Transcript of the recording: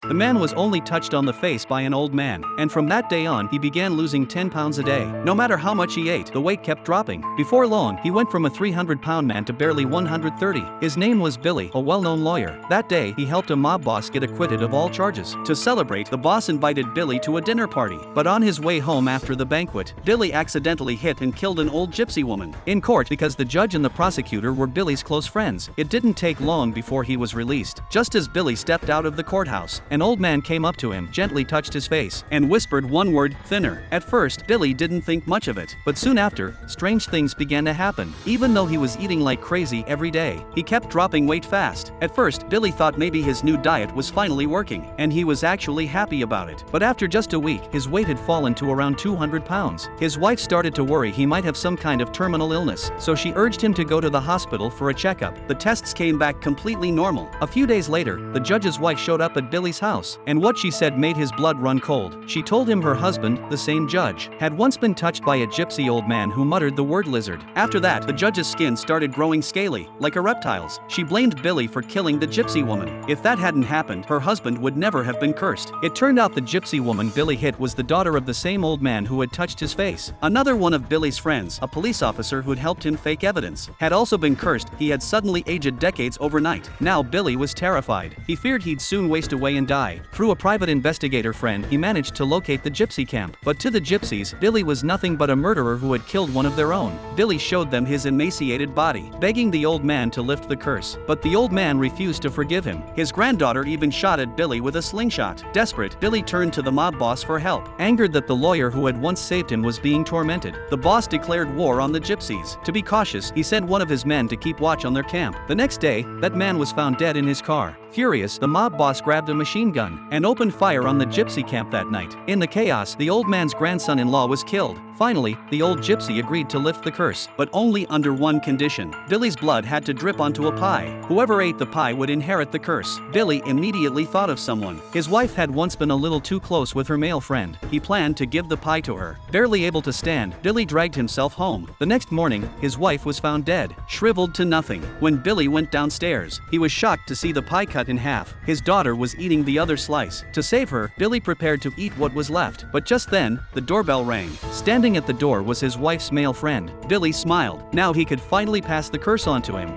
The man was only touched on the face by an old man, and from that day on he began losing 10 pounds a day. No matter how much he ate, the weight kept dropping. Before long, he went from a 300-pound man to barely 130. His name was Billy, a well-known lawyer. That day, he helped a mob boss get acquitted of all charges. To celebrate, the boss invited Billy to a dinner party. But on his way home after the banquet, Billy accidentally hit and killed an old gypsy woman. In court, because the judge and the prosecutor were Billy's close friends, it didn't take long before he was released. Just as Billy stepped out of the courthouse, an old man came up to him, gently touched his face, and whispered one word, "thinner." At first, Billy didn't think much of it, but soon after, strange things began to happen. Even though he was eating like crazy every day, he kept dropping weight fast. At first, Billy thought maybe his new diet was finally working, and he was actually happy about it. But after just a week, his weight had fallen to around 200 pounds. His wife started to worry he might have some kind of terminal illness, so she urged him to go to the hospital for a checkup. The tests came back completely normal. A few days later, the judge's wife showed up at Billy's house, and what she said made his blood run cold. She told him her husband, the same judge, had once been touched by a gypsy old man who muttered the word lizard. After that, the judge's skin started growing scaly, like a reptile's. She blamed Billy for killing the gypsy woman. If that hadn't happened, her husband would never have been cursed. It turned out the gypsy woman Billy hit was the daughter of the same old man who had touched his face. Another one of Billy's friends, a police officer who'd helped him fake evidence, had also been cursed. He had suddenly aged decades overnight. Now Billy was terrified. He feared he'd soon waste away and die. Through a private investigator friend, he managed to locate the gypsy camp. But to the gypsies, Billy was nothing but a murderer who had killed one of their own. Billy showed them his emaciated body, begging the old man to lift the curse. But the old man refused to forgive him. His granddaughter even shot at Billy with a slingshot. Desperate, Billy turned to the mob boss for help, angered that the lawyer who had once saved him was being tormented. The boss declared war on the gypsies. To be cautious, he sent one of his men to keep watch on their camp. The next day, that man was found dead in his car. Furious, the mob boss grabbed a machine gun and opened fire on the gypsy camp that night. In the chaos, the old man's grandson-in-law was killed. Finally, the old gypsy agreed to lift the curse, but only under one condition. Billy's blood had to drip onto a pie. Whoever ate the pie would inherit the curse. Billy immediately thought of someone. His wife had once been a little too close with her male friend. He planned to give the pie to her. Barely able to stand, Billy dragged himself home. The next morning, his wife was found dead, shriveled to nothing. When Billy went downstairs, he was shocked to see the pie cut in half. His daughter was eating the other slice. To save her, Billy prepared to eat what was left. But just then, the doorbell rang. Standing at the door was his wife's male friend. Billy smiled. Now he could finally pass the curse on to him.